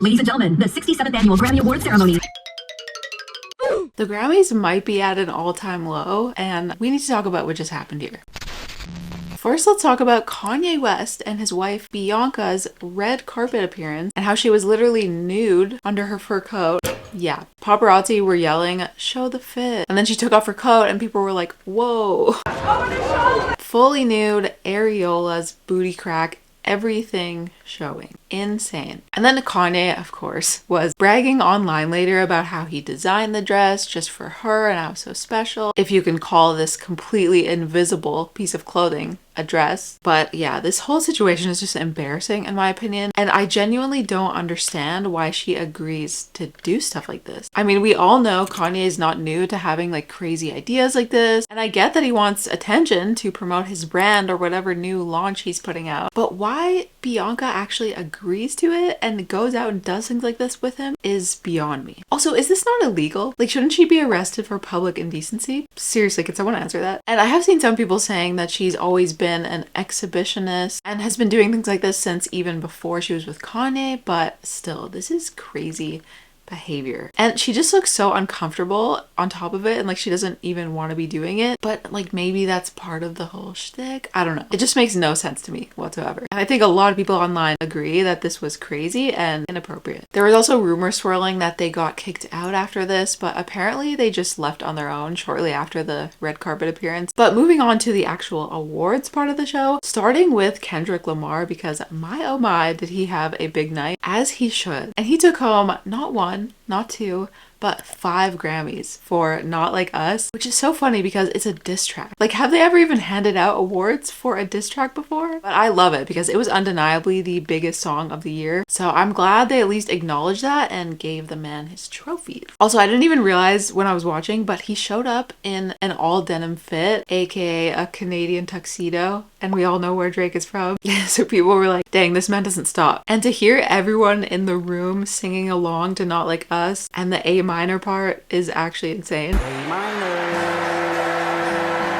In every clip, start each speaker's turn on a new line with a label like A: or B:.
A: Ladies and gentlemen, the 67th annual Grammy Awards ceremony.
B: The Grammys might be at an all-time low, and we need to talk about what just happened here. First, let's talk about Kanye West and his wife Bianca's red carpet appearance and how she was literally nude under her fur coat. Yeah, paparazzi were yelling, "Show the fit." And then she took off her coat and people were like, "Whoa." Fully nude, areolas, booty crack, everything showing. Insane. And then Kanye, of course, was bragging online later about how he designed the dress just for her and how so special. If you can call this completely invisible piece of clothing a dress. But yeah, this whole situation is just embarrassing in my opinion. And I genuinely don't understand why she agrees to do stuff like this. I mean, we all know Kanye is not new to having like crazy ideas like this. And I get that he wants attention to promote his brand or whatever new launch he's putting out. But why Bianca actually agrees to it and goes out and does things like this with him is beyond me. Also, is this not illegal? Like, shouldn't she be arrested for public indecency? Seriously, can someone answer that? And I have seen some people saying that she's always been an exhibitionist and has been doing things like this since even before she was with Kanye, but still, this is crazy behavior. And she just looks so uncomfortable on top of it, and like she doesn't even want to be doing it, but like maybe that's part of the whole shtick. I don't know. It just makes no sense to me whatsoever. And I think a lot of people online agree that this was crazy and inappropriate. There was also rumors swirling that they got kicked out after this, but apparently they just left on their own shortly after the red carpet appearance. But moving on to the actual awards part of the show, starting with Kendrick Lamar, because my oh my did he have a big night, as he should. And he took home not one, not two, but 5 Grammys for Not Like Us, which is so funny because it's a diss track. Like, have they ever even handed out awards for a diss track before? But I love it because it was undeniably the biggest song of the year. So I'm glad they at least acknowledged that and gave the man his trophies. Also, I didn't even realize when I was watching, but he showed up in an all denim fit, aka a Canadian tuxedo. And we all know where Drake is from. So people were like, dang, this man doesn't stop. And to hear everyone in the room singing along to Not Like Us, and the A minor part is actually insane. A minor.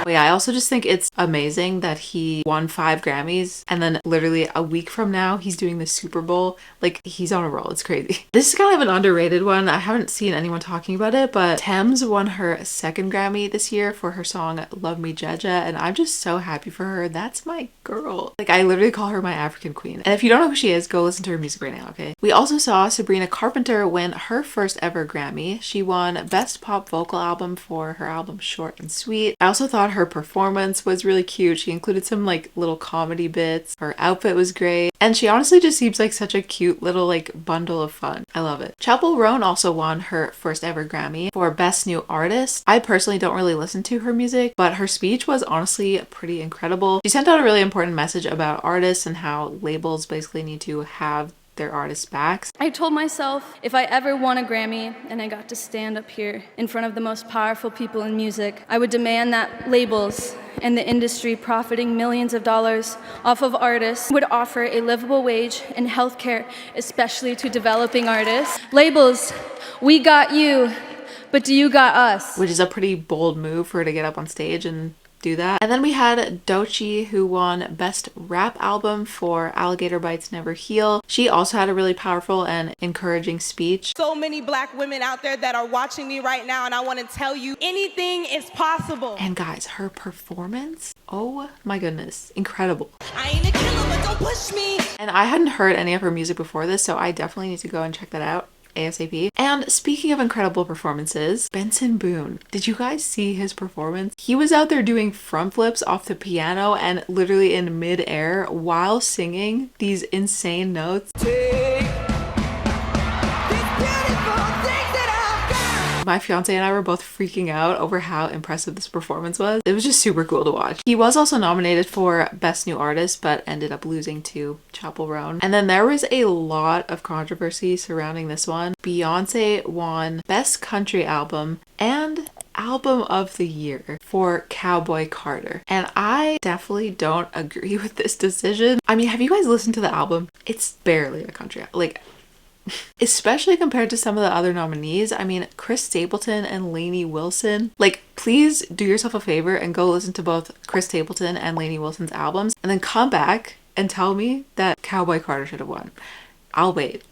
B: But yeah, I also just think it's amazing that he won 5 Grammys and then literally a week from now he's doing the Super Bowl. Like, he's on a roll. It's crazy. This is kind of an underrated one. I haven't seen anyone talking about it, but Thames won her 2nd Grammy this year for her song Love Me Jeja, and I'm just so happy for her. That's my girl. Like, I literally call her my African queen. And if you don't know who she is, go listen to her music right now, okay? We also saw Sabrina Carpenter win her first ever Grammy. She won Best Pop Vocal Album for her album Short and Sweet. I also thought her performance was really cute. She included some like little comedy bits. Her outfit was great. And she honestly just seems like such a cute little like bundle of fun. I love it. Chappell Roan also won her first ever Grammy for Best New Artist. I personally don't really listen to her music, but her speech was honestly pretty incredible. She sent out a really important message about artists and how labels basically need to have their artists' backs.
C: I told myself if I ever won a Grammy and I got to stand up here in front of the most powerful people in music, I would demand that labels and the industry profiting millions of dollars off of artists would offer a livable wage and healthcare, especially to developing artists. Labels, we got you, but do you got us?
B: Which is a pretty bold move for her to get up on stage and do that. And then we had Doechii, who won Best Rap Album for Alligator Bites Never Heal. She also had a really powerful and encouraging speech.
D: So many black women out there that are watching me right now, and I want to tell you, anything is possible.
B: And guys, her performance, oh my goodness, incredible.
D: I ain't a killer, but don't push me.
B: And I hadn't heard any of her music before this, so I definitely need to go and check that out ASAP. And speaking of incredible performances, Benson Boone. Did you guys see his performance? He was out there doing front flips off the piano and literally in mid-air while singing these insane notes. My fiance and I were both freaking out over how impressive this performance was. It was just super cool to watch. He was also nominated for Best New Artist, but ended up losing to Chappell Roan. And then there was a lot of controversy surrounding this one. Beyonce won Best Country Album and Album of the Year for Cowboy Carter. And I definitely don't agree with this decision. I mean, have you guys listened to the album? It's barely a country album. Like, especially compared to some of the other nominees. I mean, Chris Stapleton and Lainey Wilson. Like, please do yourself a favor and go listen to both Chris Stapleton and Lainey Wilson's albums and then come back and tell me that Cowboy Carter should have won. I'll wait.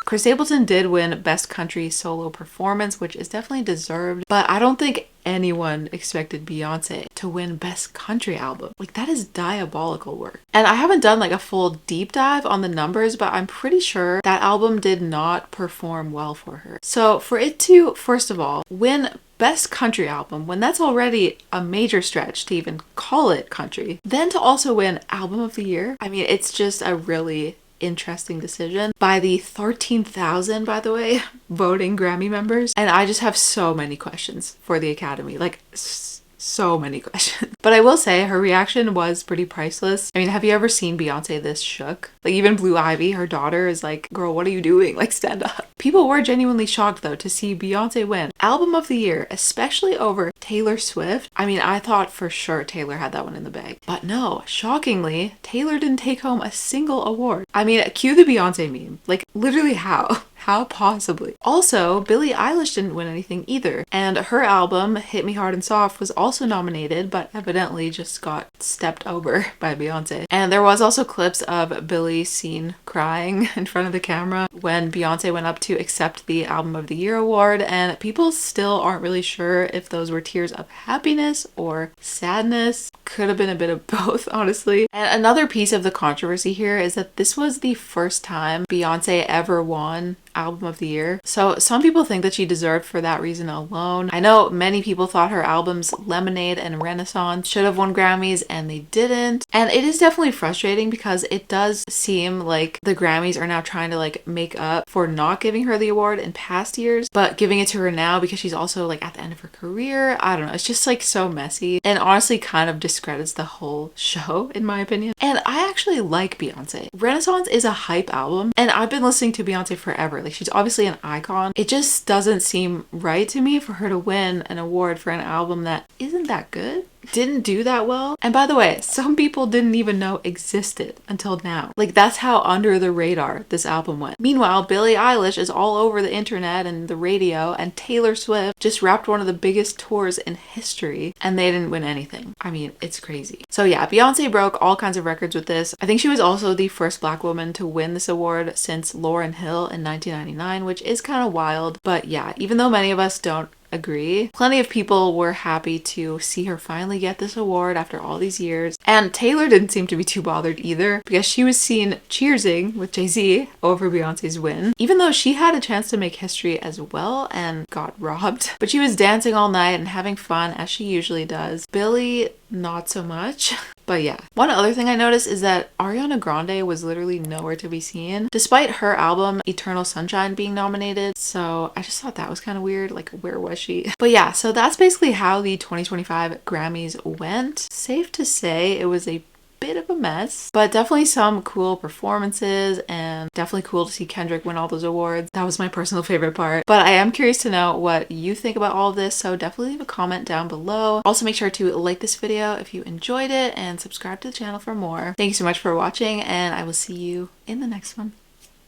B: Chris Stapleton did win Best Country Solo Performance, which is definitely deserved, but I don't think anyone expected Beyonce to win Best Country Album. Like, that is diabolical work. And I haven't done like a full deep dive on the numbers, but I'm pretty sure that album did not perform well for her. So for it to, first of all, win Best Country Album, when that's already a major stretch to even call it country, then to also win Album of the Year, I mean, it's just a really interesting decision by the 13,000, by the way, voting Grammy members. And I just have so many questions for the Academy, like so many questions. But I will say her reaction was pretty priceless. I mean, have you ever seen Beyonce this shook? Like, even Blue Ivy, her daughter, is like, girl, what are you doing? Like, stand up. People were genuinely shocked though to see Beyonce win Album of the Year, especially over Taylor Swift. I mean, I thought for sure Taylor had that one in the bag, but no, shockingly, Taylor didn't take home a single award. I mean, cue the Beyonce meme. Like, literally how? How possibly? Also, Billie Eilish didn't win anything either, and her album, Hit Me Hard and Soft, was also nominated, but evidently just got stepped over by Beyonce. And there was also clips of Billie seen crying in front of the camera when Beyonce went up to accept the Album of the Year award, and people still aren't really sure if those were tears of happiness or sadness. Could have been a bit of both, honestly. And another piece of the controversy here is that this was the first time Beyonce ever won Album of the Year. So some people think that she deserved for that reason alone. I know many people thought her albums Lemonade and Renaissance should have won Grammys and they didn't. And it is definitely frustrating because it does seem like the Grammys are now trying to like make up for not giving her the award in past years, but giving it to her now because she's also like at the end of her career. I don't know. It's just like so messy and honestly kind of discredits the whole show in my opinion. And I actually like Beyonce. Renaissance is a hype album and I've been listening to Beyonce forever. Like, she's obviously an icon. It just doesn't seem right to me for her to win an award for an album that isn't that good, didn't do that well. And by the way, some people didn't even know existed until now. Like, that's how under the radar this album went. Meanwhile, Billie Eilish is all over the internet and the radio, and Taylor Swift just wrapped one of the biggest tours in history and they didn't win anything. I mean, it's crazy. So yeah, Beyonce broke all kinds of records with this. I think she was also the first Black woman to win this award since Lauryn Hill in 1999, which is kind of wild. But yeah, even though many of us don't agree, plenty of people were happy to see her finally get this award after all these years. And Taylor didn't seem to be too bothered either because she was seen cheersing with Jay-Z over Beyonce's win, even though she had a chance to make history as well and got robbed. But she was dancing all night and having fun as she usually does. Billie, not so much. But yeah, one other thing I noticed is that Ariana Grande was literally nowhere to be seen, despite her album Eternal Sunshine being nominated. So I just thought that was kind of weird. Like, where was she? But yeah, so that's basically how the 2025 Grammys went. Safe to say it was a bit of a mess, but definitely some cool performances and definitely cool to see Kendrick win all those awards. That was my personal favorite part. But I am curious to know what you think about all of this, so definitely leave a comment down below. Also make sure to like this video if you enjoyed it and subscribe to the channel for more. Thank you so much for watching and I will see you in the next one.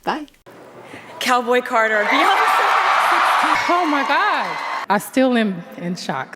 B: Bye.
D: Cowboy Carter, Beyonce.
E: Oh my God. I still am in shock.